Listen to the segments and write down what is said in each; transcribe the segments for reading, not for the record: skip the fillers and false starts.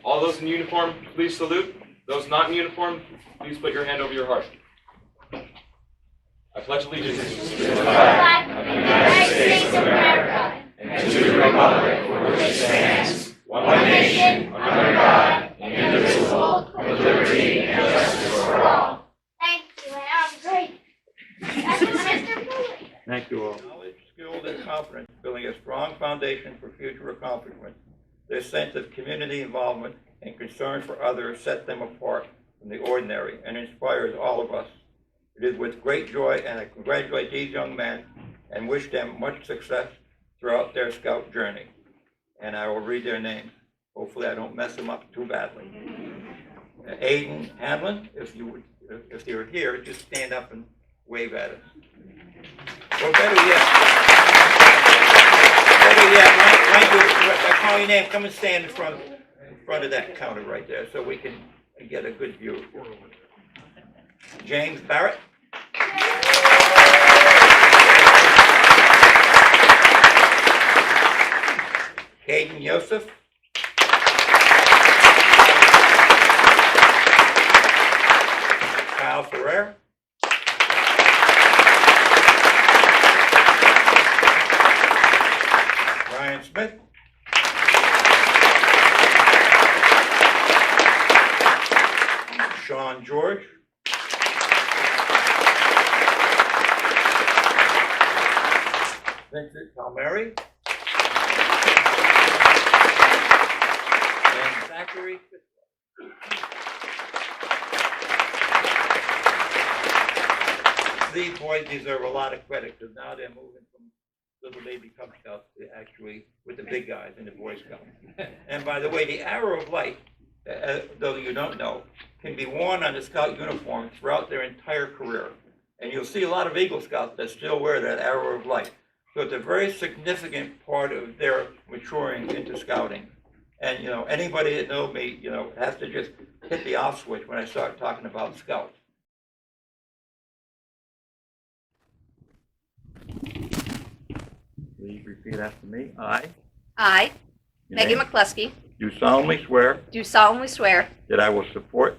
All those in uniform, please salute. Those not in uniform, please put your hand over your heart. I pledge allegiance to the flag of the United States of America and to the republic for which it stands, one nation, under God, indivisible, with liberty and justice for all. Thank you, and I'm great. That's Mr. Fuller. Thank you all. Knowledge, skill, and confidence, building a strong foundation for future accomplishment. Their sense of community involvement and concern for others set them apart from the ordinary and inspires all of us. It is with great joy, and I congratulate these young men and wish them much success throughout their scout journey. And I will read their names. Hopefully I don't mess them up too badly. Aiden Hanlon, if you're here, just stand up and wave at us. Or better yet, I call your name, come and stand in front of that counter right there so we can get a good view. James Barrett. Caden Yosef. Kyle Ferrer. Ryan Smith. Sean George. Vincent Palmieri. And Zachary. These boys deserve a lot of credit because now they're moving from little baby Cub Scouts to actually with the big guys in the Boy Scouts. And by the way, the arrow of light, though you don't know, can be worn on the Scout uniform throughout their entire career. And you'll see a lot of Eagle Scouts that still wear that arrow of light. So it's a very significant part of their maturing into Scouting. And, you know, anybody that knows me, you know, has to just hit the off switch when I start talking about Scouts. Please repeat after me. I, Megan McCluskey, do solemnly swear do solemnly swear that I will support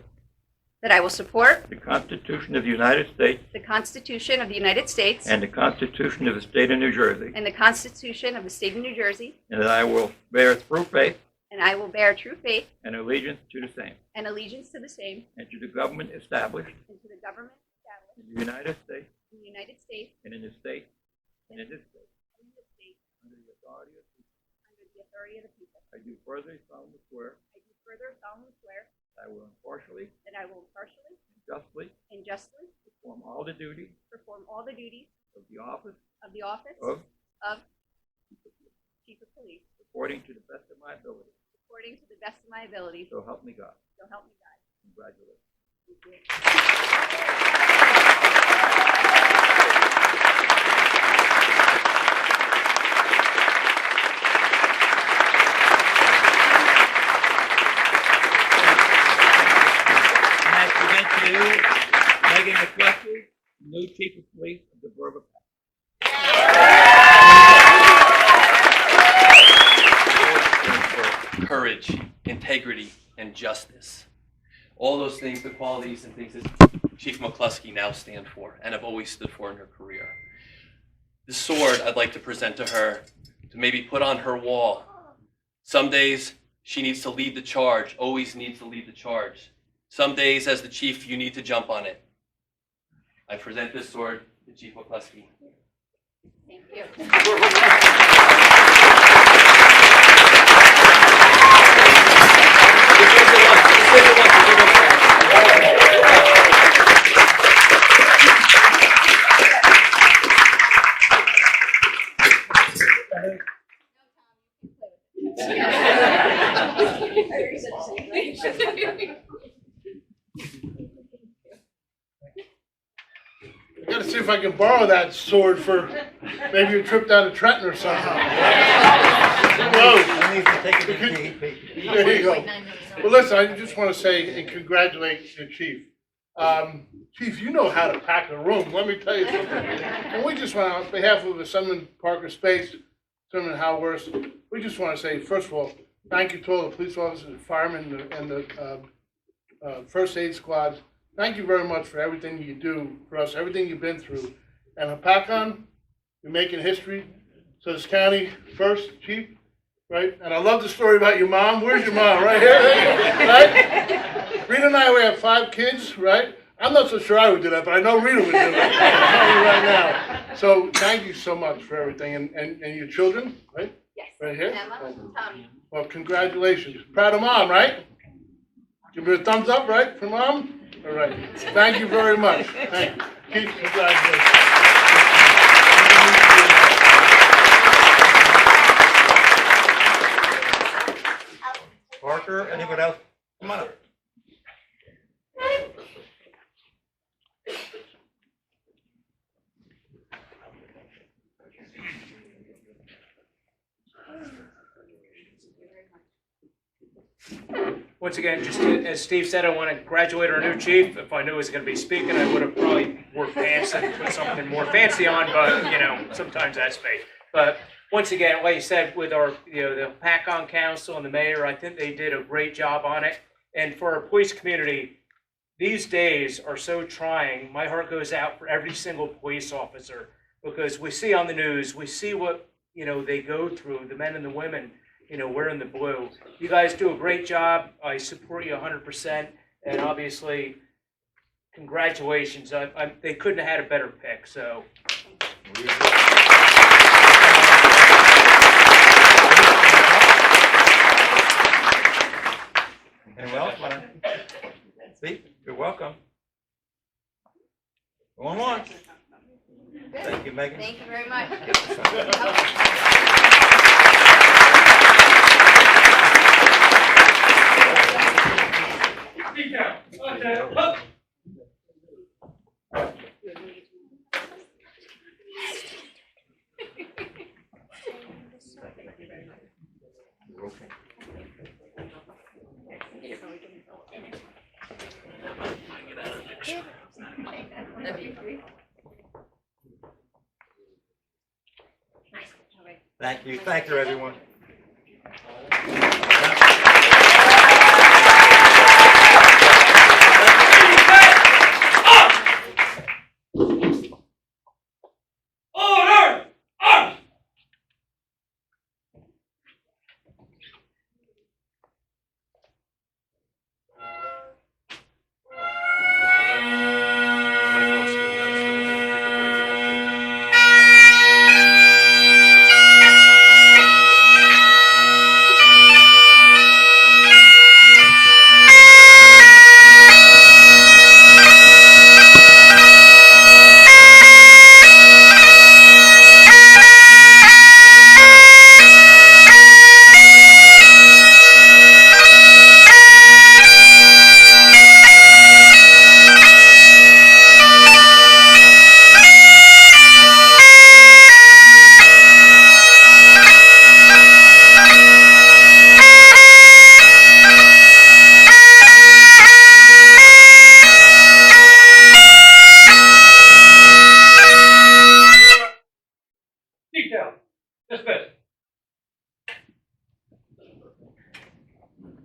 that I will support the Constitution of the United States the Constitution of the United States and the Constitution of the State of New Jersey, and the Constitution of the State of New Jersey, and that I will bear true faith and I will bear true faith and allegiance to the same, and allegiance to the same, and to the government established and to the government established in the United States in the United States and in this state and in this state, and in this state under the authority of the people. under the authority of the people. I do further solemnly swear I do further solemnly swear that I will impartially that I will impartially and justly and justly perform all the duties perform all the duties of the office of the office of of Chief of Police according to the best of my ability. according to the best of my ability. So help me God. So help me God. Congratulations. Thank you. Next, we get to Megan McCluskey, new Chief of Police of the Borough of Hopatcong. Courage, integrity, and justice. All those things, the qualities and things that Chief McCluskey now stand for and have always stood for in her career. The sword I'd like to present to her to maybe put on her wall. Some days she needs to lead the charge, always needs to lead the charge. Some days as the chief, you need to jump on it. I present this sword to Chief McCluskey. Thank you. I gotta see if I can borrow that sword for maybe a trip down to Trenton or something. Whoa. I need to take a good There you go. Well, listen, I just want to say and congratulate the chief. Chief, you know how to pack a room, let me tell you something. And we just want, on behalf of the Sunman Parker Space, Senator Howard, we just want to say, first of all, thank you to all the police officers, firemen, and the first aid squads. Thank you very much for everything you do for us, everything you've been through. And Hopatcong, you're making history. So this county first, chief, right? And I love the story about your mom. Where's your mom? Right here, right? Rita and I, we have 5 kids, right? I'm not so sure I would do that, but I know Rita would do that. I'm telling you right now. So thank you so much for everything. And your children, right? Yes. Right here? Emma, Tommy. Well, congratulations. Proud of mom, right? Give me a thumbs up, right, for mom? All right. Thank you very much. Thank you. Keith, congratulations. Parker, anybody else? Come on up. Once again, just as Steve said, I want to congratulate our new chief. If I knew he was going to be speaking, I would have probably wore pants and put something more fancy on, but, you know, sometimes that's me. But once again, like you said, with our, the Hopatcong Council and the mayor, I think they did a great job on it. And for our police community, these days are so trying. My heart goes out for every single police officer, because we see on the news, we see what, they go through, the men and the women, wearing the blue. You guys do a great job. I support you 100%. And obviously, congratulations. They couldn't have had a better pick, so. Anyone else want to speak? You're welcome. Going once. Thank you, Megan. Thank you very much. Thank you, everyone.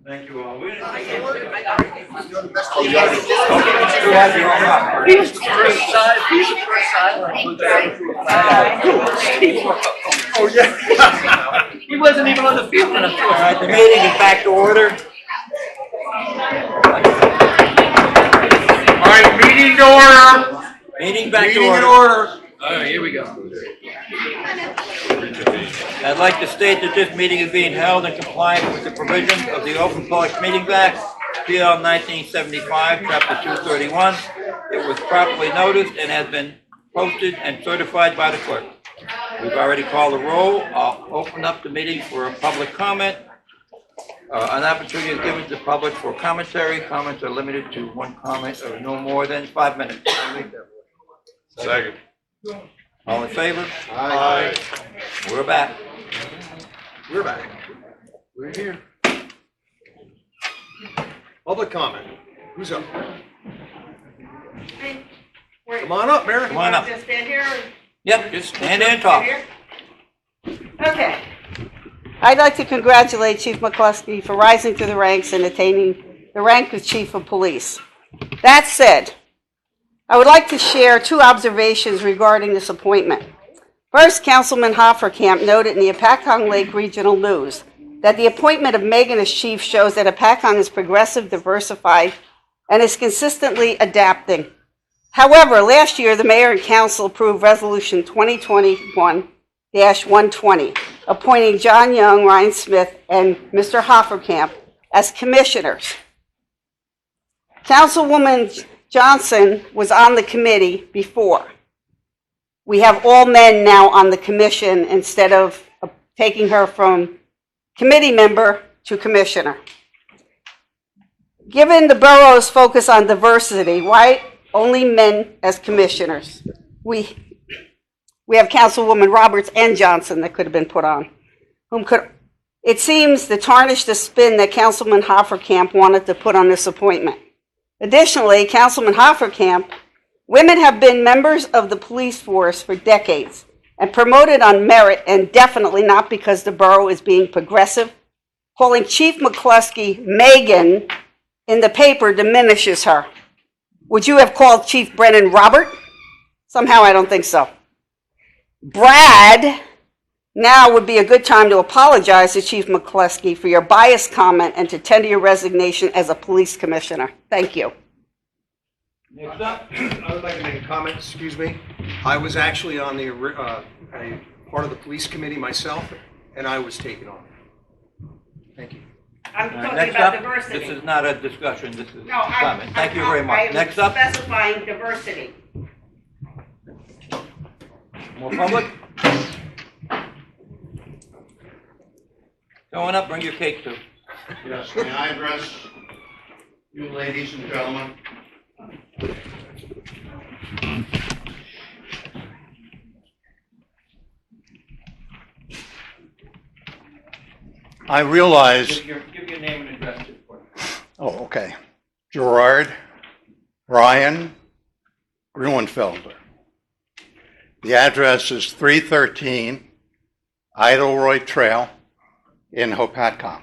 Thank you all. Oh, yeah. He wasn't even on the field. All right, the meeting is back to order. All right, meeting to order. Meeting back to Meeting in order. order. All right, here we go. I'd like to state that this meeting is being held in compliance with the provisions of the Open Public Meetings Act, PL 1975, Chapter 231. It was properly noticed and has been posted and certified by the clerk. We've already called the roll. I'll open up the meeting for a public comment. An opportunity is given to the public for commentary. Comments are limited to one comment or no more than 5 minutes. Second. All in favor? Aye. We're back. We're back. We're here. Public comment. Who's up? Come on up, Mary. Come on up. Just stand here. Yep, just stand there and talk. Okay. I'd like to congratulate Chief McCluskey for rising through the ranks and attaining the rank of Chief of Police. That said, I would like to share 2 observations regarding this appointment. First, Councilman Hofferkamp noted in the Hopatcong Lake Regional News that the appointment of Megan as chief shows that Hopatcong is progressive, diversified, and is consistently adapting. However, last year, the mayor and council approved Resolution 2021-120, appointing John Young, Ryan Smith, and Mr. Hofferkamp as commissioners. Councilwoman Johnson was on the committee before. We have all men now on the commission instead of taking her from committee member to commissioner. Given the borough's focus on diversity, why only men as commissioners? We have Councilwoman Roberts and Johnson that could have been put on. It seems to tarnish the spin that Councilman Hofferkamp wanted to put on this appointment. Additionally, Councilman Hofferkamp, women have been members of the police force for decades and promoted on merit, and definitely not because the borough is being progressive. Calling Chief McCluskey Megan in the paper diminishes her. Would you have called Chief Brennan Robert? Somehow I don't think so. Brad, now would be a good time to apologize to Chief McCluskey for your biased comment and to tender your resignation as a police commissioner. Thank you. Next up. I would like to make a comment, excuse me. I was actually on a part of the police committee myself, and I was taken on. Thank you. I'm talking Next about up, diversity. this is not a discussion, this is a No, comment. Thank you very much. Next up, specifying diversity. more public? Going up, bring your cake too. Yes, may I address you ladies and gentlemen? I realize. Give your name and address. Oh, okay. Gerard Ryan Gruenfelder. The address is 313 Idleroy Trail in Hopatcong.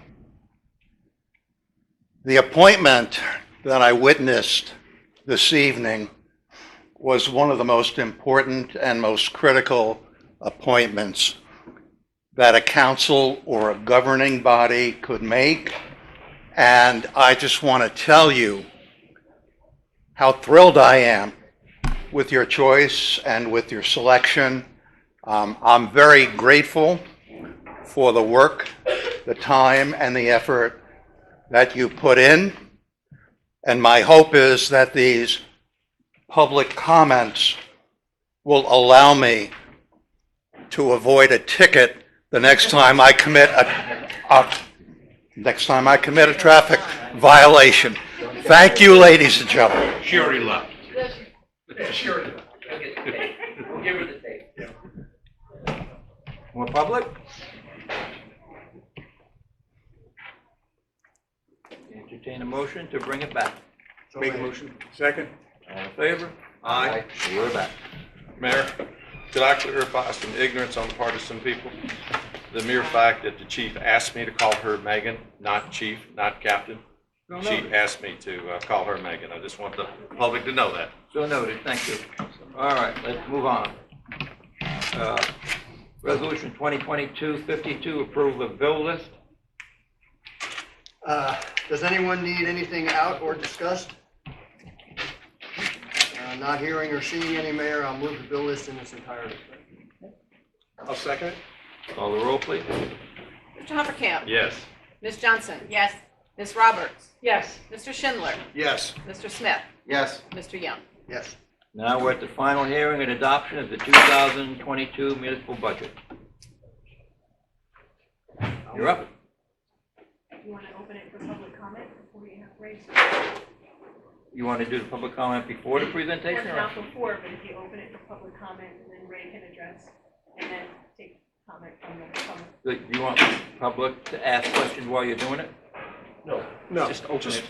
The appointment that I witnessed this evening was one of the most important and most critical appointments that a council or a governing body could make. And I just want to tell you how thrilled I am with your choice and with your selection. I'm very grateful for the work, the time, and the effort that you put in. And my hope is that these public comments will allow me to avoid a ticket the next time I commit a traffic violation. Thank you, ladies and gentlemen. Sherry left. Sure. We'll give her the tape. More public? Entertain a motion to bring it back. Make a motion. Second. All in favor? Aye. We're back. Mayor, could I clarify some ignorance on the part of some people? The mere fact that the chief asked me to call her Megan, not chief, not captain. She asked me to call her Megan. I just want the public to know that. So noted, thank you. All right, let's move on. Resolution 2022-52, approval of bill list. Does anyone need anything out or discussed? Not hearing or seeing any, Mayor, I'll move the bill list in its entirety. I'll second it. Call the roll, please. Mr. Hoppercamp. Yes. Ms. Johnson. Yes. Ms. Roberts. Yes. Mr. Schindler. Yes. Mr. Smith. Yes. Mr. Young. Yes. Now we're at the final hearing and adoption of the 2022 municipal budget. You're up. You want to open it for public comment before you have raised? You want to do the public comment before the presentation? Or Or? not before, but if you open it for public comment, and then Ray can address, and then take comment from the public. Do you want public to ask questions while you're doing it? No. No. Just open it.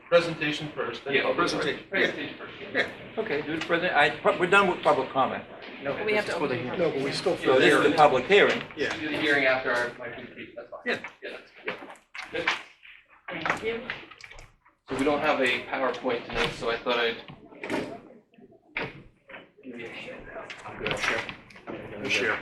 Presentation first. Yeah, presentation. Presentation first. Yeah. Okay, do the present. We're done with public comment. No, We have to open the No, but we still. So this is the public hearing. Yeah. Do the hearing after my presentation, that's fine. Yeah. That's good. Good. So we don't have a PowerPoint tonight, so I thought I'd give you a handout. I'm good, sure. Share.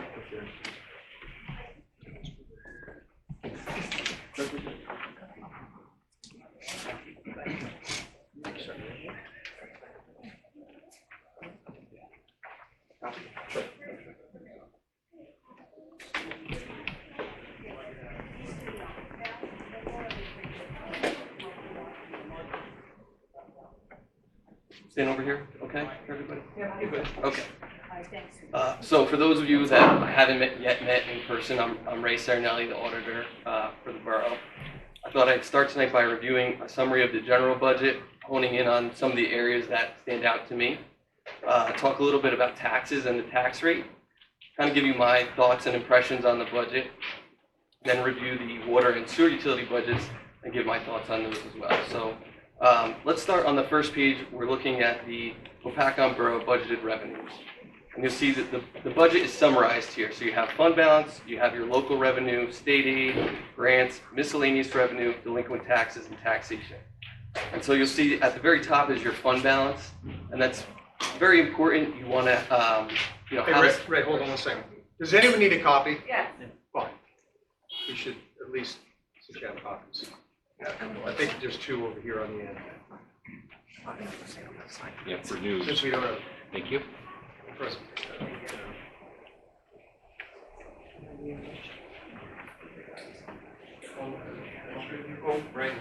Stand over here, okay, for everybody? Yeah, you're good. Okay. So for those of you that I haven't yet met in person, I'm Ray Sarinelli, the auditor for the borough. I thought I'd start tonight by reviewing a summary of the general budget, honing in on some of the areas that stand out to me. Talk a little bit about taxes and the tax rate, kind of give you my thoughts and impressions on the budget, then review the water and sewer utility budgets and give my thoughts on those as well. So let's start on the first page. We're looking at the Hopatcong Borough budgeted revenues. And you'll see that the budget is summarized here. So you have fund balance, you have your local revenue, state aid, grants, miscellaneous revenue, delinquent taxes, and taxation. And so you'll see at the very top is your fund balance, and that's very important. You want to, Hey, Ray, hold on 1 second. Does anyone need a copy? Yes. Fine. We should at least have copies. I think there's 2 over here on the end. Yeah, for news. Since we don't have. Thank you. Present. Right.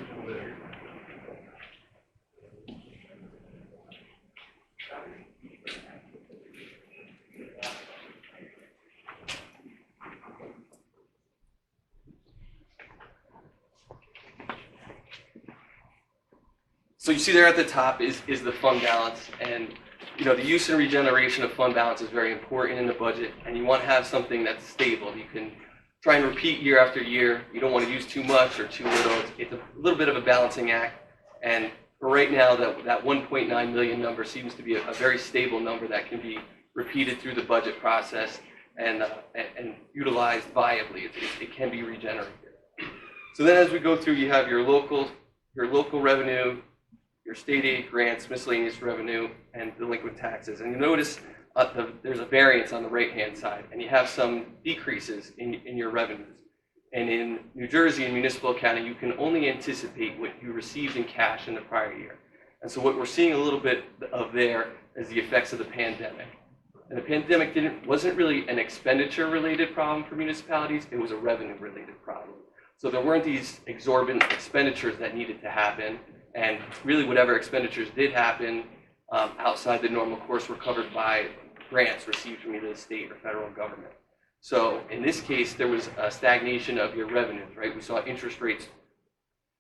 So you see there at the top is the fund balance, and the use and regeneration of fund balance is very important in the budget, and you want to have something that's stable. You can try and repeat year after year. You don't want to use too much or too little. It's a little bit of a balancing act, and for right now, that 1.9 million number seems to be a very stable number that can be repeated through the budget process and utilized viably. It can be regenerated. So then as we go through, you have your local revenue, your state aid, grants, miscellaneous revenue, and delinquent taxes. And you notice there's a variance on the right-hand side, and you have some decreases in your revenues. And in New Jersey and Municipal accounting, you can only anticipate what you received in cash in the prior year. And so what we're seeing a little bit of there is the effects of the pandemic. And the pandemic wasn't really an expenditure-related problem for municipalities, it was a revenue-related problem. So there weren't these exorbitant expenditures that needed to happen, and really whatever expenditures did happen outside the normal course were covered by grants received from either the state or federal government. So in this case, there was a stagnation of your revenues, right? We saw interest rates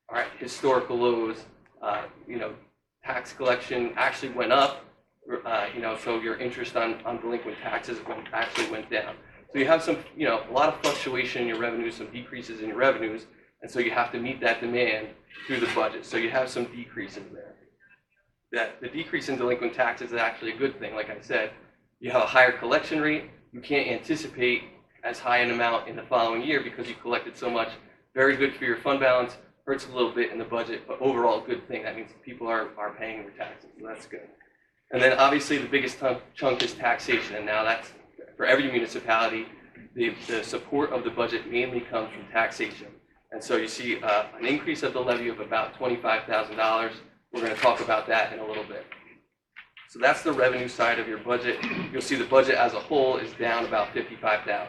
are at historical lows. Tax collection actually went up. So your interest on delinquent taxes actually went down. So you have a lot of fluctuation in your revenues, some decreases in your revenues, and so you have to meet that demand through the budget. So you have some decreases there. The decrease in delinquent taxes is actually a good thing. Like I said, you have a higher collection rate. You can't anticipate as high an amount in the following year because you collected so much. Very good for your fund balance. Hurts a little bit in the budget, but overall a good thing. That means people are paying their taxes, so that's good. And then obviously the biggest chunk is taxation, and now that's for every municipality. The support of the budget mainly comes from taxation. And so you see an increase of the levy of about $25,000. We're going to talk about that in a little bit. So that's the revenue side of your budget. You'll see the budget as a whole is down about $55,000.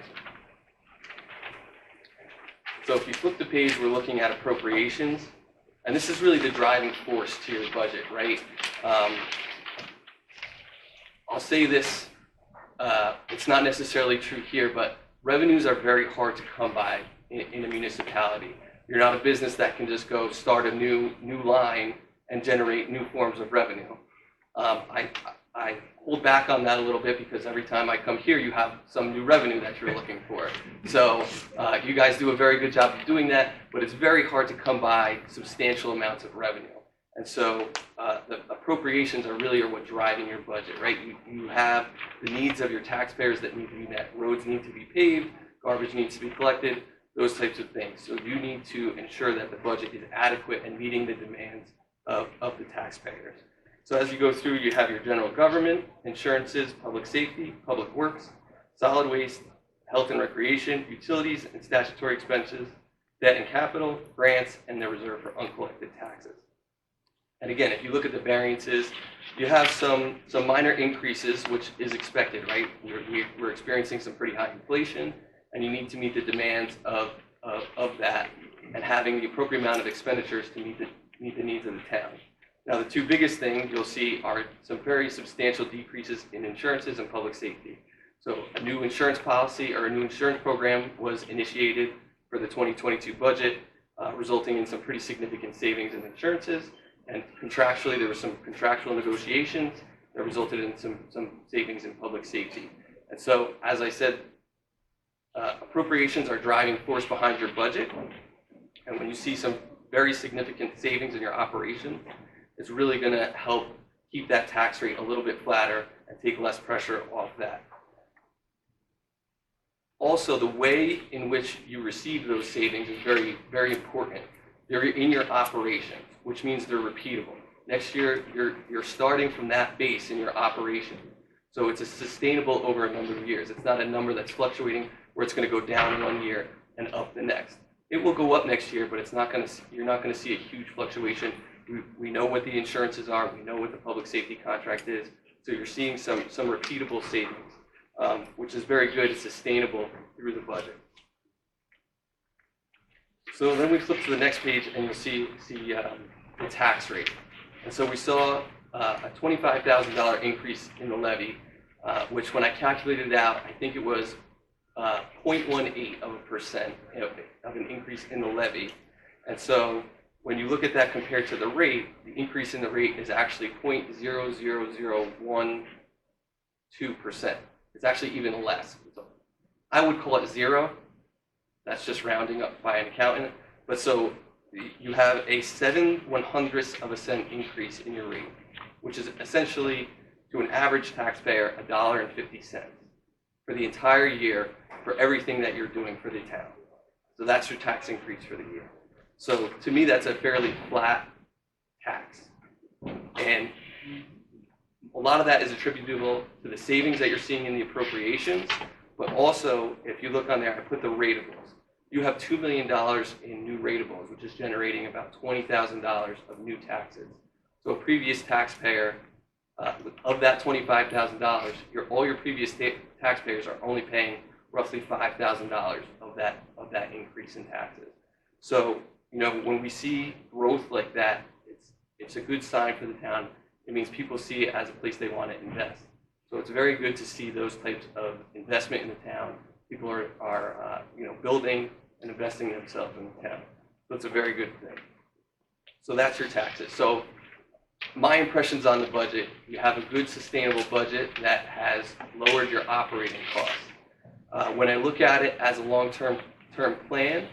So if you flip the page, we're looking at appropriations. And this is really the driving force to your budget, right? I'll say this, it's not necessarily true here, but revenues are very hard to come by in a municipality. You're not a business that can just go start a new line and generate new forms of revenue. I hold back on that a little bit because every time I come here, you have some new revenue that you're looking for. So you guys do a very good job of doing that, but it's very hard to come by substantial amounts of revenue. And so the appropriations are really what driving your budget, right? You have the needs of your taxpayers that need to be met. Roads need to be paved, garbage needs to be collected, those types of things. So you need to ensure that the budget is adequate and meeting the demands of the taxpayers. So as you go through, you have your general government, insurances, public safety, public works, solid waste, health and recreation, utilities and statutory expenses, debt and capital, grants, and the reserve for uncollected taxes. And again, if you look at the variances, you have some minor increases, which is expected, right? We're experiencing some pretty high inflation, and you need to meet the demands of that, and having the appropriate amount of expenditures to meet the needs of the town. Now, the two biggest things you'll see are some very substantial decreases in insurances and public safety. So a new insurance policy or a new insurance program was initiated for the 2022 budget, resulting in some pretty significant savings in insurances. And contractually, there were some contractual negotiations that resulted in some savings in public safety. And so, as I said, appropriations are driving force behind your budget. And when you see some very significant savings in your operation, it's really going to help keep that tax rate a little bit flatter and take less pressure off that. Also, the way in which you receive those savings is very, very important. They're in your operations, which means they're repeatable. Next year, you're starting from that base in your operation. So it's a sustainable over a number of years. It's not a number that's fluctuating where it's going to go down one year and up the next. It will go up next year, but you're not going to see a huge fluctuation. We know what the insurances are. We know what the public safety contract is. So you're seeing some repeatable savings, which is very good and sustainable through the budget. So then we flip to the next page and you'll see the tax rate. And so we saw a $25,000 increase in the levy, which when I calculated it out, I think it was 0.18% of an increase in the levy. And so when you look at that compared to the rate, the increase in the rate is actually 0.00012%. It's actually even less. I would call it zero. That's just rounding up by an accountant. But so you have a 0.07 increase in your rate, which is essentially to an average taxpayer $1.50 for the entire year for everything that you're doing for the town. So that's your tax increase for the year. So to me, that's a fairly flat tax. And a lot of that is attributable to the savings that you're seeing in the appropriations, but also, if you look on there, I put the ratables. You have $2 million in new ratables, which is generating about $20,000 of new taxes. So a previous taxpayer, of that $25,000, all your previous taxpayers are only paying roughly $5,000 of that increase in taxes. So, when we see growth like that, it's a good sign for the town. It means people see it as a place they want to invest. So it's very good to see those types of investment in the town. People are building and investing in themselves in the town. So it's a very good thing. So that's your taxes. So my impressions on the budget, you have a good sustainable budget that has lowered your operating costs. When I look at it as a long-term plan,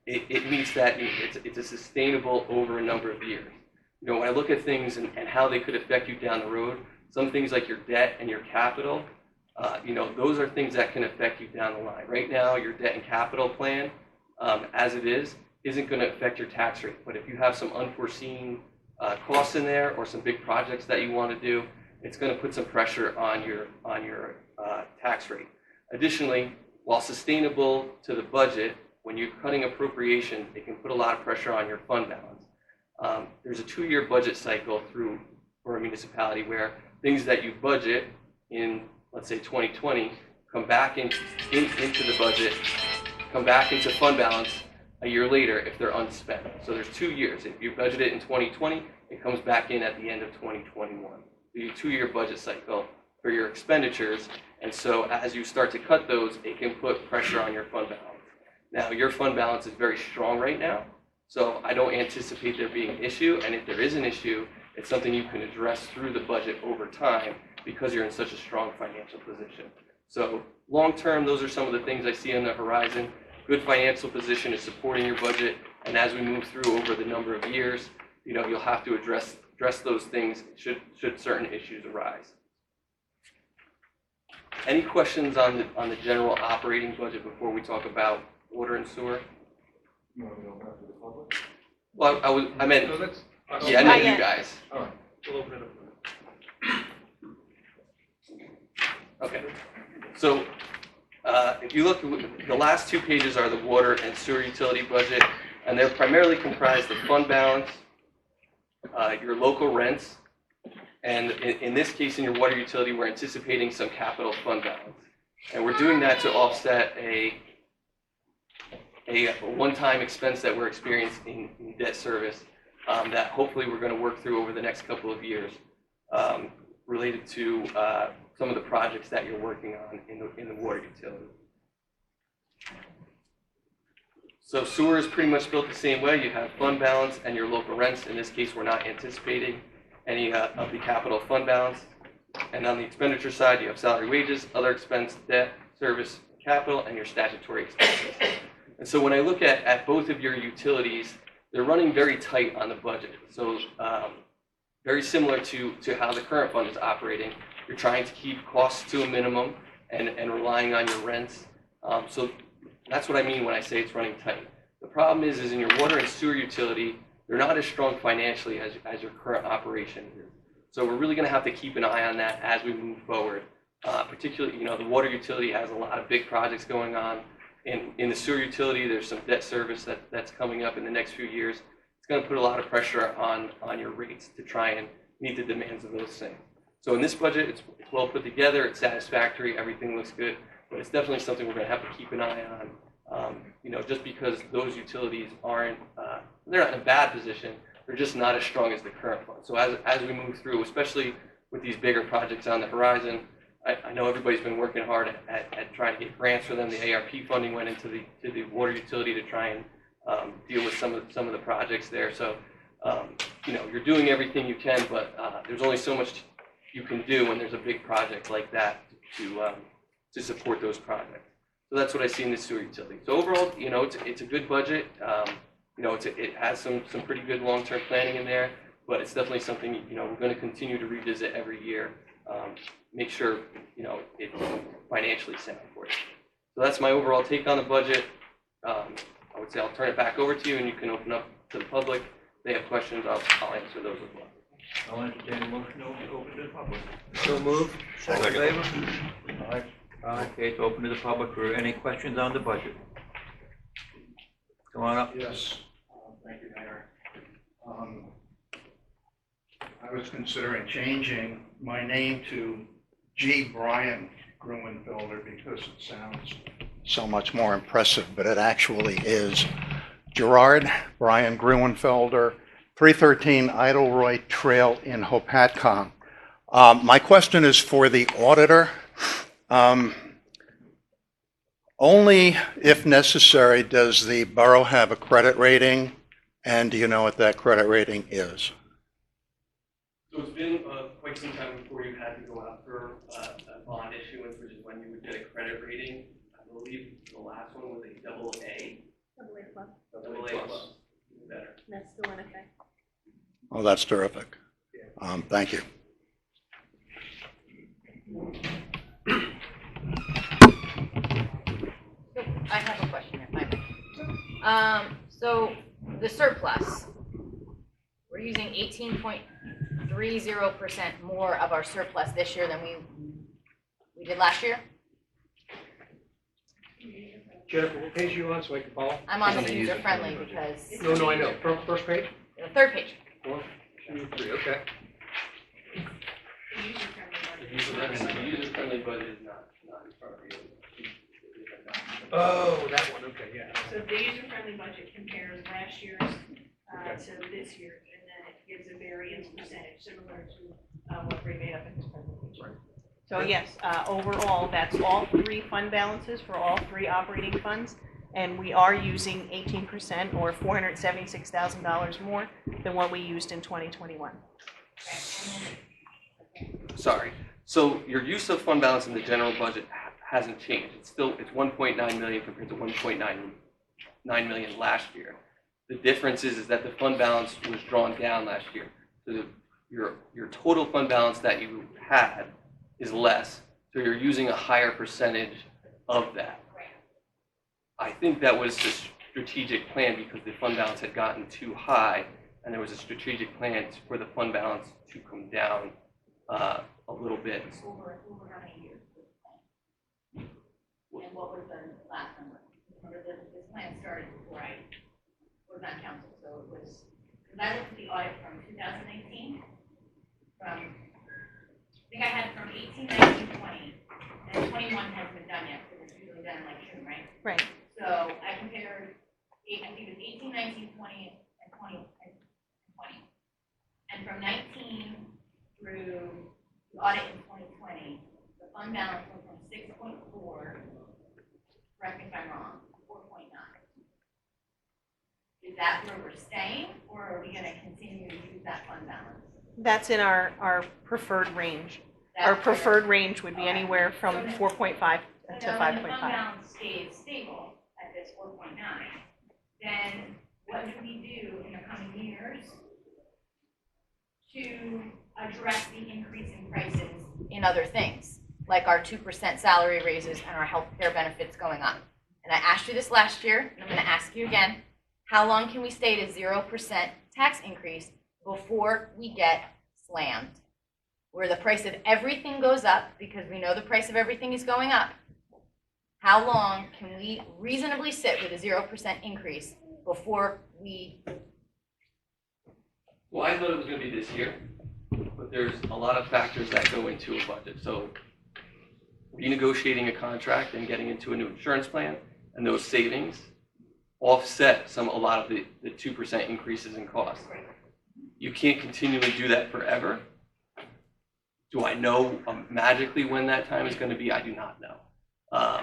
it meets that need. It's a sustainable over a number of years. When I look at things and how they could affect you down the road, some things like your debt and your capital, those are things that can affect you down the line. Right now, your debt and capital plan, as it isn't going to affect your tax rate. But if you have some unforeseen costs in there or some big projects that you want to do, it's going to put some pressure on your tax rate. Additionally, while sustainable to the budget, when you're cutting appropriation, it can put a lot of pressure on your fund balance. There's a 2-year budget cycle for a municipality where things that you budget in, let's say 2020, come back into the budget, come back into fund balance a year later if they're unspent. So there's 2 years. If you budget it in 2020, it comes back in at the end of 2021. So you 2-year budget cycle for your expenditures. And so as you start to cut those, it can put pressure on your fund balance. Now, your fund balance is very strong right now, so I don't anticipate there being an issue. And if there is an issue, it's something you can address through the budget over time because you're in such a strong financial position. So long term, those are some of the things I see on the horizon. Good financial position is supporting your budget. And as we move through over the number of years, you'll have to address those things should certain issues arise. Any questions on the general operating budget before we talk about water and sewer? Well, I meant you guys. All right, we'll open it up. Okay. So if you look, the last 2 pages are the water and sewer utility budget, and they're primarily comprised of fund balance, your local rents, and in this case, in your water utility, we're anticipating some capital fund balance. And we're doing that to offset a one-time expense that we're experiencing in debt service that hopefully we're going to work through over the next couple of years related to some of the projects that you're working on in the water utility. So sewer is pretty much built the same way. You have fund balance and your local rents. In this case, we're not anticipating any of the capital fund balance. And on the expenditure side, you have salary, wages, other expense, debt, service, capital, and your statutory expenses. And so when I look at both of your utilities, they're running very tight on the budget. So very similar to how the current fund is operating. You're trying to keep costs to a minimum and relying on your rents. So that's what I mean when I say it's running tight. The problem is in your water and sewer utility, they're not as strong financially as your current operation is. So we're really going to have to keep an eye on that as we move forward. Particularly, the water utility has a lot of big projects going on. In the sewer utility, there's some debt service that's coming up in the next few years. It's going to put a lot of pressure on your rates to try and meet the demands of those things. So in this budget, it's well put together, it's satisfactory, everything looks good, but it's definitely something we're going to have to keep an eye on. Just because those utilities aren't, they're not in a bad position, they're just not as strong as the current fund. So as we move through, especially with these bigger projects on the horizon, I know everybody's been working hard at trying to get grants for them. The ARP funding went into the water utility to try and deal with some of the projects there. So you're doing everything you can, but there's only so much you can do when there's a big project like that to support those projects. So that's what I see in the sewer utility. So overall, it's a good budget. It has some pretty good long-term planning in there, but it's definitely something we're going to continue to revisit every year. Make sure it's financially sound for you. So that's my overall take on the budget. I would say I'll turn it back over to you, and you can open up to the public. If they have questions, I'll answer those as well. I'll entertain a motion to open to the public. So moved. Second. Favor? All right. Okay, it's open to the public for any questions on the budget. Come on up. Yes. Thank you, Mayor. I was considering changing my name to G. Brian Gruenfelder because it sounds so much more impressive, but it actually is Gerard Brian Gruenfelder, 313 Idleroy Trail in Hopatcong. My question is for the auditor. Only if necessary does the borough have a credit rating, and do you know what that credit rating is? So it's been quite some time before you had to go out for a bond issuance, which is when you would get a credit rating. I believe the last one was a AA. AA plus. AA plus. Better. That's still in effect. Oh, that's terrific. Thank you. I have a question if I may. So the surplus, we're using 18.30% more of our surplus this year than we did last year. Jennifer, what page are you on so I can follow? I'm on the user friendly because No, I know. First page? the third page. 1, 2, 3, okay. The user-friendly budget is not in front of you. Oh, that one, okay, yeah. So the user-friendly budget compares last year's to this year's, and then it gives a variance percentage similar to what Ray made up in his presentation. So yes, overall, that's all 3 fund balances for all 3 operating funds, and we are using 18% or $476,000 more than what we used in 2021. Sorry. So your use of fund balance in the general budget hasn't changed. It's 1.9 million compared to 1.99 million last year. The difference is that the fund balance was drawn down last year. So your total fund balance that you had is less, so you're using a higher percentage of that. I think that was a strategic plan because the fund balance had gotten too high, and there was a strategic plan for the fund balance to come down a little bit. Over how many years? And what was the last number? Remember, this plan started before I was on council, so it was, because I looked at the audit from 2019, I think I had from 18, 19, 20, and 21 hasn't been done yet, because it's usually done in like June, right? Right. So I compared, I think it was 18, 19, 20, and 20, and 20. And from 19 through the audit in 2020, the fund balance went from 6.4, correct me if I'm wrong, 4.9. Is that where we're staying, or are we gonna continue to use that fund balance? That's in our preferred range. Our preferred range would be anywhere from 4.5 to 5.5. When the fund balance stays stable at this 4.9, then what do we do in the coming years to address the increase in prices in other things, like our 2% salary raises and our health care benefits going up? And I asked you this last year, and I'm going to ask you again. How long can we stay at a 0% tax increase before we get slammed? Where the price of everything goes up, because we know the price of everything is going up. How long can we reasonably sit with a 0% increase before we? Well, I thought it was going to be this year, but there's a lot of factors that go into a budget. So renegotiating a contract and getting into a new insurance plan and those savings offset a lot of the 2% increases in cost. You can't continually do that forever. Do I know magically when that time is going to be? I do not know. I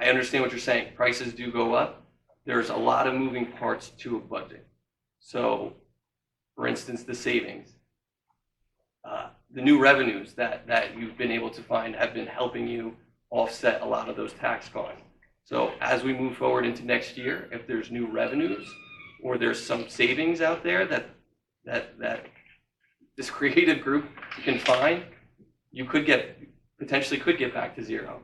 understand what you're saying. Prices do go up. There's a lot of moving parts to a budget. So, for instance, the savings. The new revenues that you've been able to find have been helping you offset a lot of those tax costs. So as we move forward into next year, if there's new revenues or there's some savings out there that this creative group can find, you potentially could get back to zero.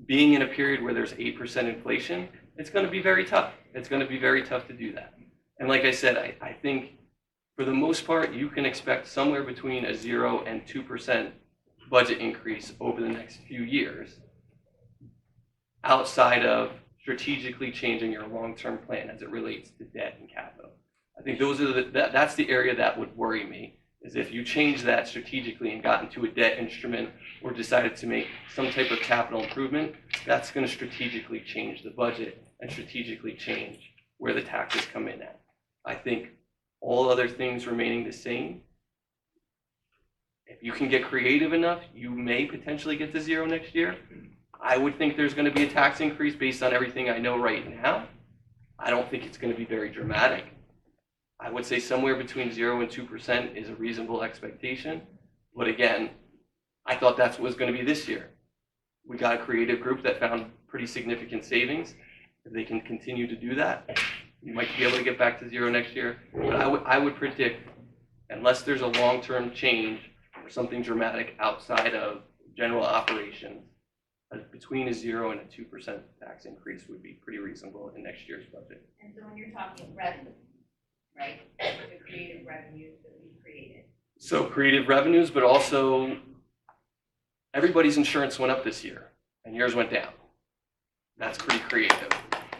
Being in a period where there's 8% inflation, it's going to be very tough. It's going to be very tough to do that. And like I said, I think for the most part, you can expect somewhere between a 0 and 2% budget increase over the next few years, outside of strategically changing your long-term plan as it relates to debt and capital. I think that's the area that would worry me, is if you change that strategically and got into a debt instrument or decided to make some type of capital improvement, that's going to strategically change the budget and strategically change where the taxes come in at. I think all other things remaining the same, if you can get creative enough, you may potentially get to zero next year. I would think there's going to be a tax increase based on everything I know right now. I don't think it's going to be very dramatic. I would say somewhere between 0 and 2% is a reasonable expectation. But again, I thought that's what was going to be this year. We got a creative group that found pretty significant savings. If they can continue to do that, you might be able to get back to zero next year. But I would predict, unless there's a long-term change or something dramatic outside of general operations, between a 0 and a 2% tax increase would be pretty reasonable in next year's budget. And so when you're talking revenue, right, the creative revenues that we created. So creative revenues, but also everybody's insurance went up this year and yours went down. That's pretty creative.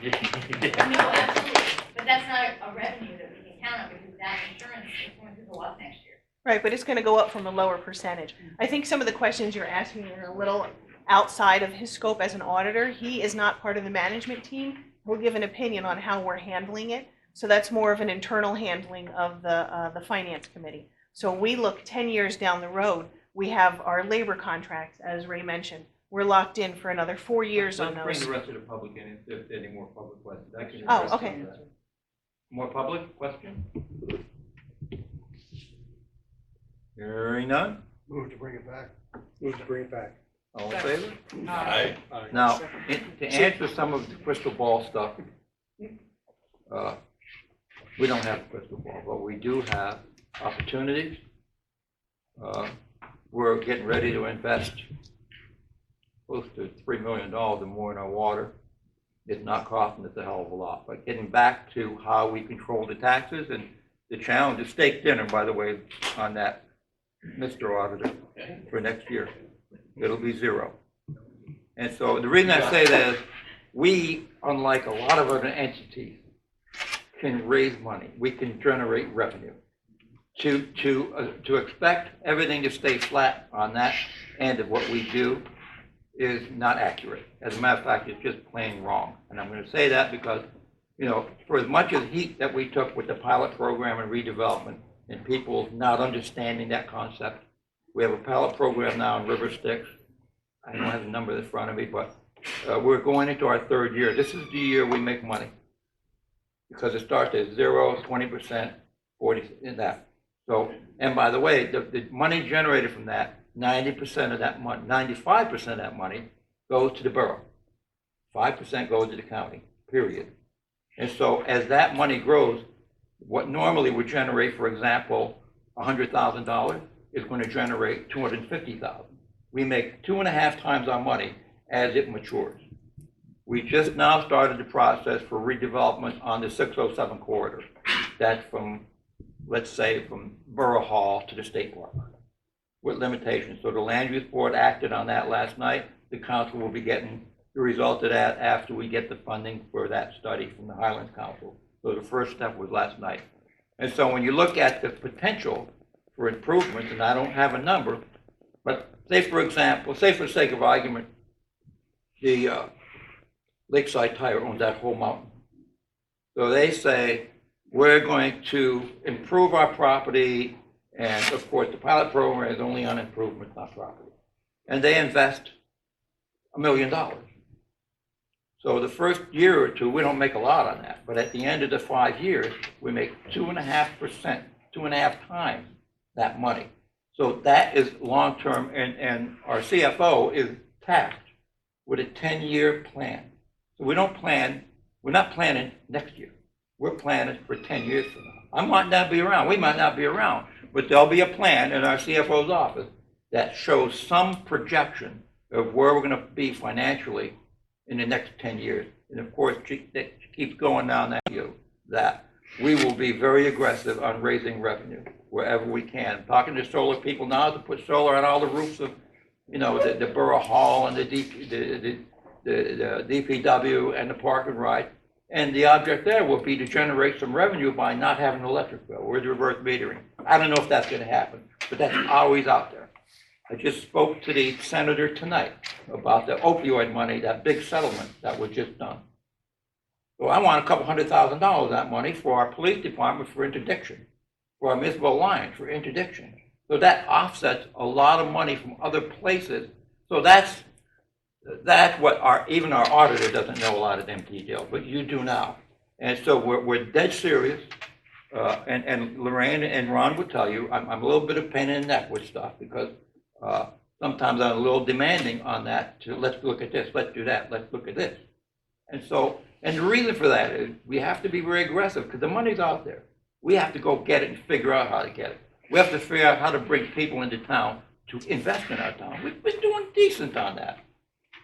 No, absolutely, but that's not a revenue that we can count on because that insurance is going to go up next year. Right, but it's going to go up from a lower percentage. I think some of the questions you're asking are a little outside of his scope as an auditor. He is not part of the management team. He'll give an opinion on how we're handling it. So that's more of an internal handling of the finance committee. So we look 10 years down the road. We have our labor contracts, as Ray mentioned. We're locked in for another 4 years on those. Let's bring the rest of the public in if there are any more public questions. I can Oh, address okay. them. More public question? Hearing none? Move to bring it back. Move to bring it back. All in favor? Aye. Now, to answer some of the crystal ball stuff, We don't have a crystal ball, but we do have opportunities. We're getting ready to invest close to $3 million or more in our water. It's not costing us a hell of a lot, but getting back to how we control the taxes, and the challenge is steak dinner, by the way, on that, Mr. Auditor, for next year. It'll be zero. And so the reason I say that is we, unlike a lot of other entities, can raise money. We can generate revenue. To expect everything to stay flat on that end of what we do is not accurate. As a matter of fact, it's just plain wrong. And I'm going to say that because, you know, for as much of the heat that we took with the pilot program and redevelopment and people not understanding that concept, we have a pilot program now in River Styx. I don't have the number in front of me, but we're going into our third year. This is the year we make money because it starts at 0, 20%, 40 in that. So, and by the way, the money generated from that, 90% of that money, 95% of that money goes to the borough. 5% goes to the county, period. And so as that money grows, what normally would generate, for example, $100,000 is going to generate $250,000. We make 2.5 times our money as it matures. We just now started the process for redevelopment on the 607 corridor. That's from, let's say, from Borough Hall to the State Park, with limitations. So the Land Use Board acted on that last night. The council will be getting the result of that after we get the funding for that study from the Highlands Council. So the first step was last night. And so when you look at the potential for improvements, and I don't have a number, but say for example, say for the sake of argument, the Lakeside Tire owns that whole mountain. So they say, we're going to improve our property, and of course the pilot program is only on improvements, not property. And they invest $1 million. So the first year or two, we don't make a lot on that, but at the end of the 5 years, we make 2.5%, 2.5 times that money. So that is long-term, and our CFO is tasked with a 10-year plan. So we don't plan, we're not planning next year. We're planning for 10 years from now. I might not be around, we might not be around, but there'll be a plan in our CFO's office that shows some projection of where we're going to be financially in the next 10 years. And of course, it keeps going down that view, that we will be very aggressive on raising revenue wherever we can. I'm talking to solar people now to put solar on all the roofs of, you know, the Borough Hall and the DPW and the Park and Ride. And the object there will be to generate some revenue by not having an electric bill with reverse metering. I don't know if that's going to happen, but that's always out there. I just spoke to the senator tonight about the opioid money, that big settlement that was just done. So I want a couple $100,000 of that money for our police department for interdiction, for our municipal alliance for interdiction. So that offsets a lot of money from other places. So that's what even our auditor doesn't know a lot of them details, but you do now. And so we're dead serious. And Lorraine and Ron would tell you, I'm a little bit of pain in the neck with stuff because sometimes I'm a little demanding on that to let's look at this, let's do that, let's look at this. And so, and the reason for that is we have to be very aggressive because the money's out there. We have to go get it and figure out how to get it. We have to figure out how to bring people into town to invest in our town. We've been doing decent on that.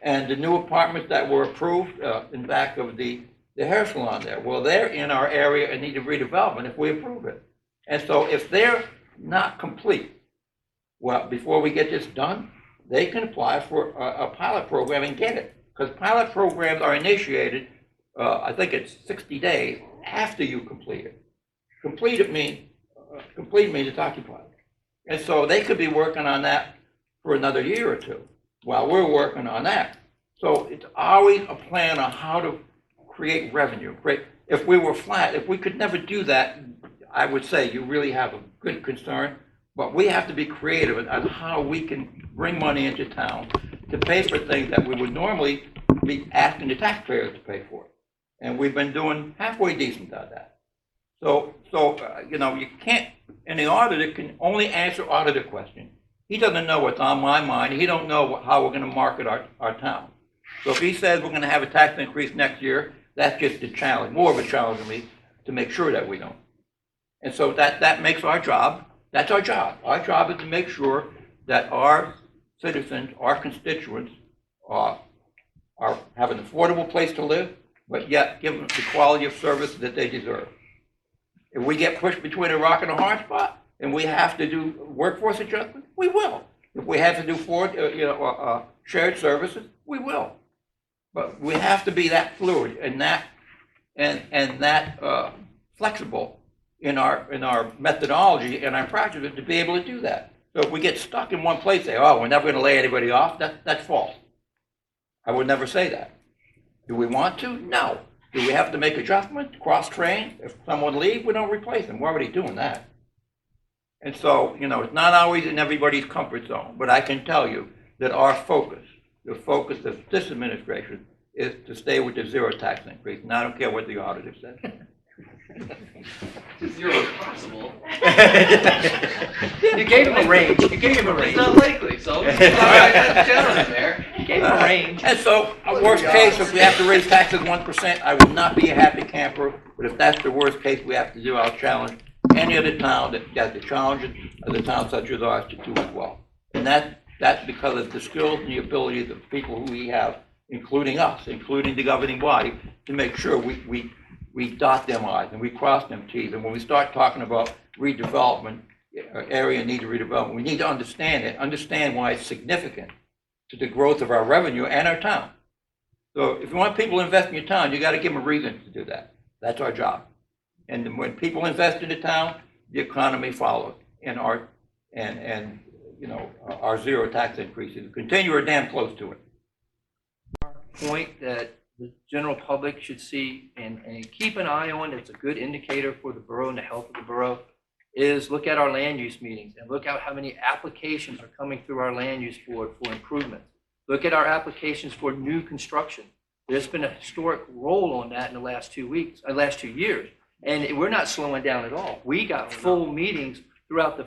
And the new apartments that were approved in back of the hair salon there, well, they're in our area and need a redevelopment if we approve it. And so if they're not complete, well, before we get this done, they can apply for a pilot program and get it. Because pilot programs are initiated, I think it's 60 days after you complete it. Complete means it's occupied. And so they could be working on that for another year or two while we're working on that. So it's always a plan on how to create revenue. If we were flat, if we could never do that, I would say you really have a good concern. But we have to be creative on how we can bring money into town to pay for things that we would normally be asking the taxpayers to pay for. And we've been doing halfway decent at that. So you know, you can't, and the auditor can only answer auditor questions. He doesn't know what's on my mind. He don't know how we're going to market our town. So if he says we're going to have a tax increase next year, That's just a challenge, more of a challenge to me, to make sure that we don't. And so that makes our job, that's our job. Our job is to make sure that our citizens, our constituents, have an affordable place to live, but yet give them the quality of service that they deserve. If we get pushed between a rock and a hard spot, and we have to do workforce adjustment, we will. If we have to do shared services, we will. But we have to be that fluid and that flexible in our methodology and our practices to be able to do that. So if we get stuck in one place, say, "Oh, we're never going to lay anybody off," that's false. I would never say that. Do we want to? No. Do we have to make adjustments, cross-train? If someone leaves, we don't replace them. We're already doing that. And so, it's not always in everybody's comfort zone, but I can tell you that our focus, the focus of this administration, is to stay with the zero tax increase. And I don't care what the auditor says. Zero is possible. You gave him a range. You gave him a range. It's not likely, so that's generous there. You gave him a range. And so, worst case, if we have to raise taxes 1%, I will not be a happy camper. But if that's the worst case we have to do, I'll challenge any other town that has the challenges of the town such as ours to do as well. And that's because of the skills and the abilities of people who we have, including us, including the governing body, to make sure we dot them I's and we cross them T's. And when we start talking about redevelopment, area need to redevelopment, we need to understand it, understand why it's significant to the growth of our revenue and our town. So if you want people to invest in your town, you got to give them a reason to do that. That's our job. And when people invest in the town, the economy follows, and our zero tax increases continue or damn close to it. Point that the general public should see and keep an eye on, it's a good indicator for the borough and the health of the borough, is look at our land use meetings and look at how many applications are coming through our land use board for improvement. Look at our applications for new construction. There's been a historic roll on that in the last 2 years. And we're not slowing down at all. We got full meetings throughout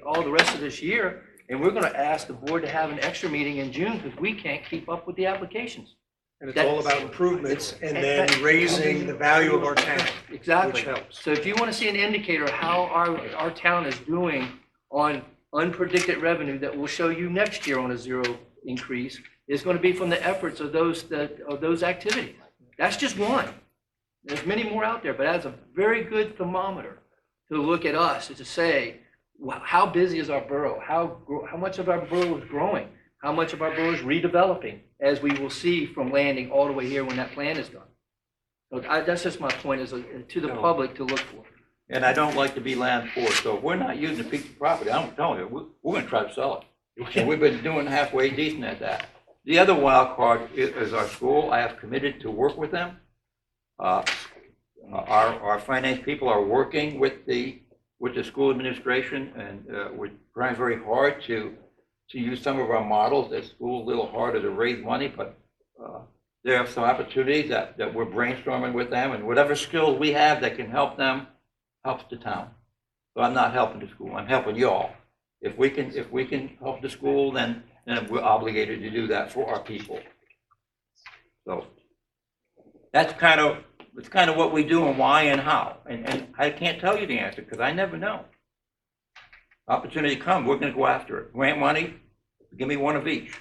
all the rest of this year, and we're going to ask the board to have an extra meeting in June because we can't keep up with the applications. And it's all about improvements and then raising the value of our town. Exactly. Which helps. So if you want to see an indicator of how our town is doing on unpredicted revenue that we'll show you next year on a zero increase, is going to be from the efforts of those activities. That's just one. There's many more out there, but that's a very good thermometer to look at us and to say, how busy is our borough? How much of our borough is growing? How much of our borough is redeveloping, as we will see from landing all the way here when that plan is done. So that's just my point to the public to look for. And I don't like to be land poor, so if we're not using a piece of property, I'm telling you, we're going to try to sell it. And we've been doing halfway decent at that. The other wild card is our school. I have committed to work with them. Our finance people are working with the school administration, and we're trying very hard to use some of our models. At school, a little harder to raise money, but there are some opportunities that we're brainstorming with them, and whatever skills we have that can help them helps the town. So I'm not helping the school. I'm helping you all. If we can help the school, then we're obligated to do that for our people. So that's kind of what we do and why and how. And I can't tell you the answer because I never know. Opportunity comes, we're going to go after it. Grant money, give me one of each.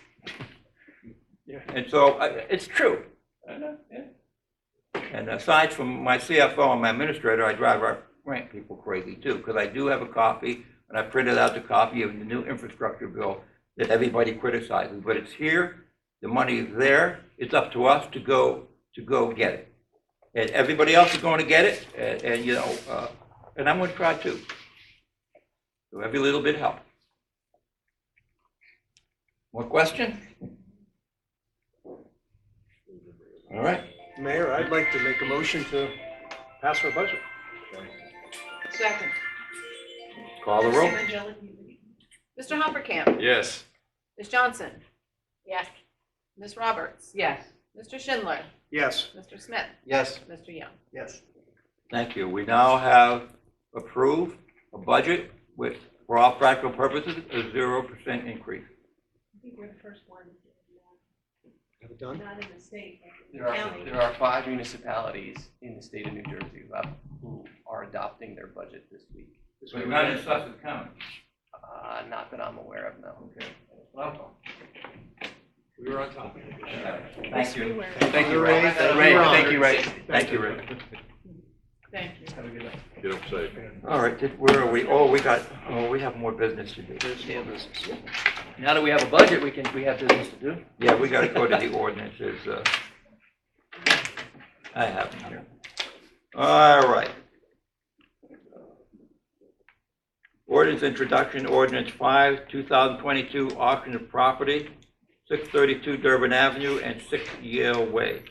And so it's true. And aside from my CFO and my administrator, I drive our grant people crazy too, because I do have a copy, and I printed out the copy of the new infrastructure bill that everybody criticizes. But it's here, the money is there, it's up to us to go get it. And everybody else is going to get it, and I'm going to try too. So every little bit helps. More questions? All right. Mayor, I'd like to make a motion to pass our budget. Second. Call the roll. Mr. Hoppercamp? Yes. Ms. Johnson? Yes. Ms. Roberts? Yes. Mr. Schindler? Yes. Mr. Smith? Yes. Mr. Young? Yes. Thank you. We now have approved a budget with, for all practical purposes, a 0% increase. I think we're the first one. done? Not in the state, but in There the county. there are 5 municipalities in the state of New Jersey who are adopting their budget this week. But not in Sussex County. Not that I'm aware of, no. We were on top. Thank you. Thank you, Ray. Thank you, Ray. Thank you, Rick. Thank you. Get up safe. All right, where are we? Oh, we have more business to do. Now that we have a budget, we have business to do. Yeah, we gotta go to the ordinances. I have them here. All right. Ordinance introduction, ordinance 5, 2022, auction of property, 632 Durban Avenue and 6 Yale Way.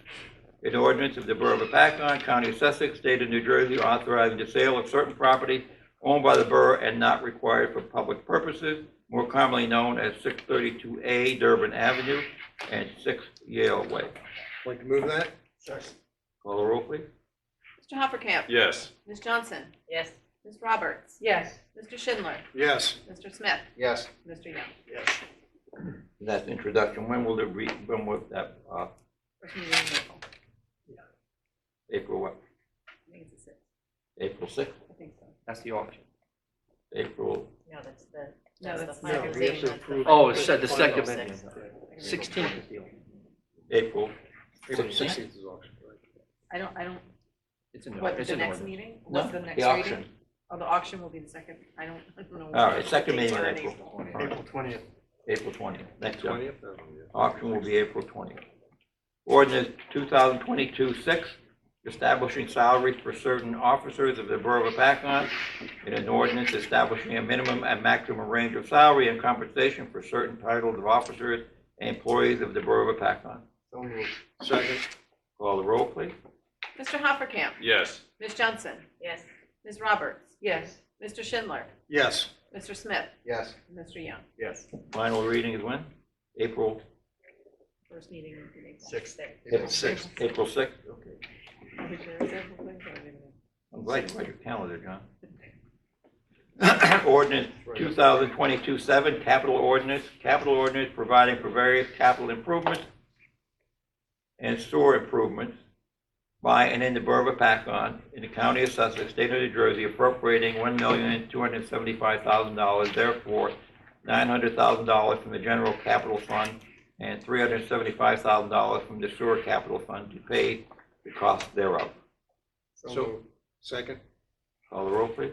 An ordinance of the Borough of Hopatcong, County of Sussex, State of New Jersey, authorizing the sale of certain property owned by the borough and not required for public purposes, more commonly known as 632A Durban Avenue and 6 Yale Way. Like to move that? Call the roll, please. Mr. Hoppercamp? Yes. Ms. Johnson? Yes. Ms. Roberts? Yes. Mr. Schindler? Yes. Mr. Smith? Yes. Mr. Young? That's the introduction. When will that, First meeting in April. April what? I think it's the 6th. April 6th? I think so. That's the auction. April, No, that's the, No, that's that's the no, finalization. we have to That's the approve. Oh, it final- said the second, final six. 16th is the auction. April, April 16th is auction. I don't, It's in what, it's the in next order. meeting? No, What's the next the reading? auction. Oh, the auction will be the second, I don't know. All right, second meeting in Dates are April. All right. April 20th. April 20th. Next up. 20th? Auction will be April 20th. Ordinance 2022-6, establishing salaries for certain officers of the Borough of Hopatcong, and an ordinance establishing a minimum and maximum range of salary and compensation for certain titles of officers and employees of the Borough of Hopatcong. So moved. Second? Call the roll, please. Mr. Hoppercamp? Yes. Ms. Johnson? Yes. Ms. Roberts? Yes. Mr. Schindler? Yes. Mr. Smith? Yes. Mr. Young? Yes. Final reading is when? April First meeting in April. 6th. April 6th. April 6th? Okay. I'm glad you read your calendar, John. Ordinance 2022-7, capital ordinance providing for various capital improvements and sewer improvements by and in the Borough of Hopatcong in the County of Sussex, State of New Jersey, appropriating $1,275,000, therefore $900,000 from the General Capital Fund and $375,000 from the Sewer Capital Fund to pay the cost thereof. So moved. Second? Call the roll, please.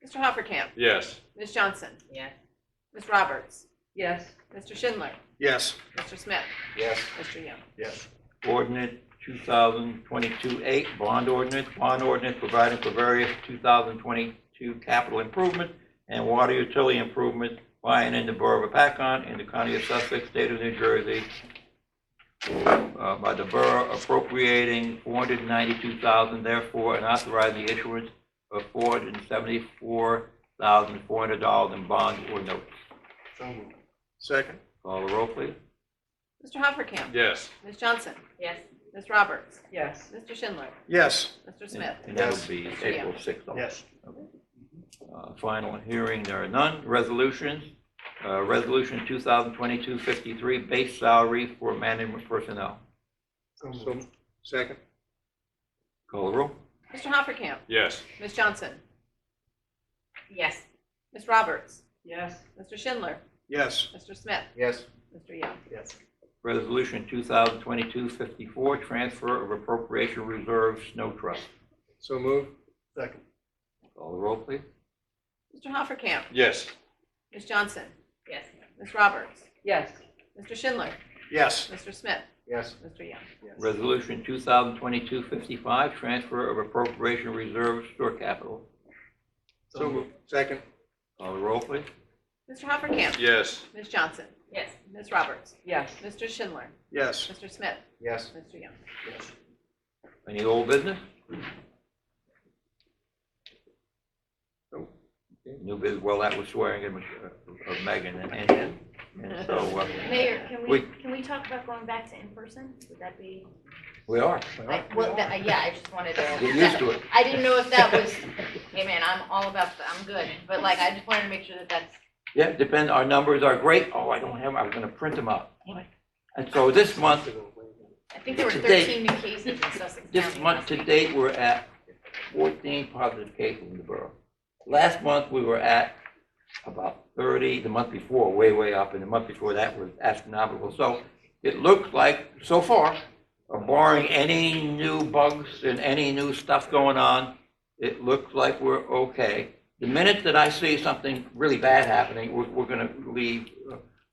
Mr. Hoppercamp? Yes. Ms. Johnson? Yes. Ms. Roberts? Yes. Mr. Schindler? Yes. Mr. Smith? Yes. Mr. Young? Yes. Ordinance 2022-8, bond ordinance providing for various 2022 capital improvements and water utility improvements by and in the Borough of Hopatcong in the County of Sussex, State of New Jersey, by the borough appropriating $492,000, therefore, and authorizing the issuance of $474,400 in bonds or notes. So moved. Second? Call the roll, please. Mr. Hoppercamp? Yes. Ms. Johnson? Yes. Ms. Roberts? Yes. Mr. Schindler? Yes. Mr. Smith? And that Yes. would be Mr. April Young. 6th. also. Yes. Final hearing, there are none. Resolutions. Resolution 2022-53, base salary for management personnel. So second? Call the roll. Mr. Hoppercamp? Yes. Ms. Johnson? Yes. Ms. Roberts? Yes. Mr. Schindler? Yes. Mr. Smith? Yes. Mr. Young? Yes. Resolution 2022-54, transfer of appropriation reserve snow trust. So moved. Second? Call the roll, please. Mr. Hoppercamp? Yes. Ms. Johnson? Yes. Ms. Roberts? Yes. Mr. Schindler? Yes. Mr. Smith? Yes. Mr. Young? Resolution 2022-55, transfer of appropriation reserve store capital. So moved. Second? Call the roll, please. Mr. Hoppercamp? Yes. Ms. Johnson? Yes. Ms. Roberts? Yes. Mr. Schindler? Yes. Mr. Smith? Yes. Mr. Young? Yes. Any old business? New business, well, that was swearing in of Megan and so, Mayor, we- can we talk about going back to in-person? Would that be? we are. Well, yeah, I just wanted to. Get used to it. I didn't know if that was, hey man, I'm all about, I'm good, but like, I just wanted to make sure that that's. Yeah, depend, our numbers are great. Oh, I don't have, I was gonna print them out. And so this month, think there were To date. 13 new cases in Sussex This County month last to week. date, we're at 14 positive cases in the borough. Last month, we were at about 30. The month before, way up, and the month before that was astronomical. So it looks like, so far, barring any new bugs and any new stuff going on, it looks like we're okay. The minute that I see something really bad happening, we're going to leave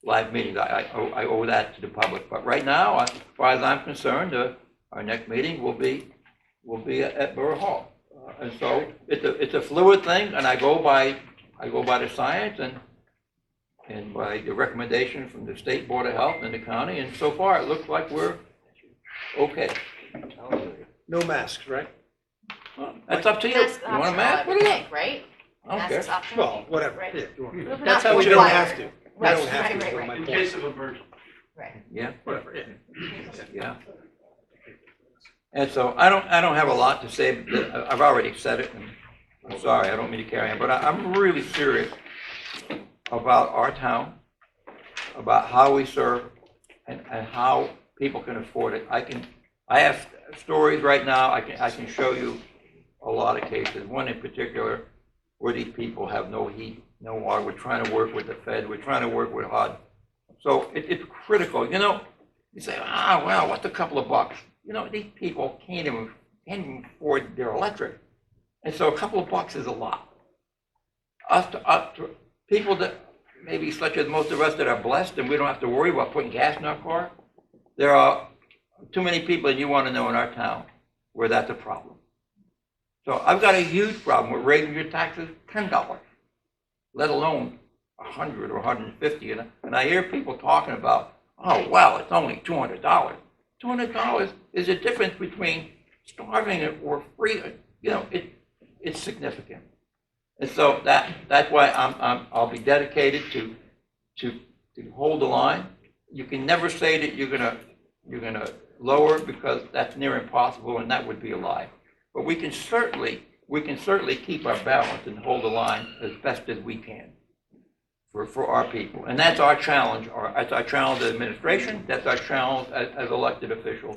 live meetings. I owe that to the public. But right now, as far as I'm concerned, our next meeting will be at Borough Hall. And so it's a fluid thing, and I go by the science and by the recommendation from the State Board of Health and the county, and so far it looks like we're okay. No masks, right? Well, that's up to you. Masks You want a optional, mask? I Put would it on. think, right? I don't care. Masks optional? Well, whatever. Right. Yeah. That's how we not don't required. have to. We Right, don't have right, to, right, is right. my In point. case of emergency. Right. Yeah, Whatever, yeah. yeah. And so I don't have a lot to say. I've already said it, and I'm sorry, I don't mean to carry on, but I'm really serious about our town, about how we serve, and how people can afford it. I have stories right now, I can show you a lot of cases, one in particular, where these people have no heat, no water. We're trying to work with the Fed, we're trying to work with HUD. So it's critical, you say, well, what's a couple of bucks? These people can't even afford their electric. And so a couple of bucks is a lot. Us to people that maybe such as most of us that are blessed and we don't have to worry about putting gas in our car, there are too many people that you want to know in our town where that's a problem. So I've got a huge problem with raising your taxes $10, let alone 100 or 150. And I hear people talking about, oh, well, it's only $200. $200 is the difference between starving or free. It's significant. And so that's why I'll be dedicated to hold the line. You can never say that you're gonna lower, because that's near impossible, and that would be a lie. But we can certainly keep our balance and hold the line as best as we can for our people. And that's our challenge. That's our challenge as administration. That's our challenge as elected officials,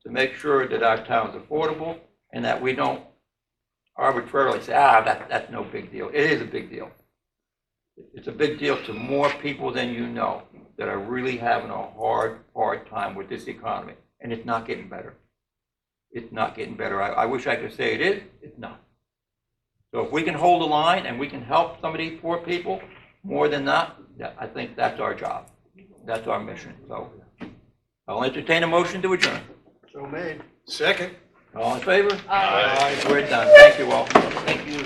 to make sure that our town's affordable and that we don't arbitrarily say, that's no big deal. It is a big deal. It's a big deal to more people than you know that are really having a hard time with this economy. And it's not getting better. It's not getting better. I wish I could say it is. It's not. So if we can hold the line and we can help some of these poor people more than not, I think that's our job. That's our mission. So I'll entertain a motion to adjourn. So made. Second. All in favor? Aye. We're done. Thank you all. Thank you.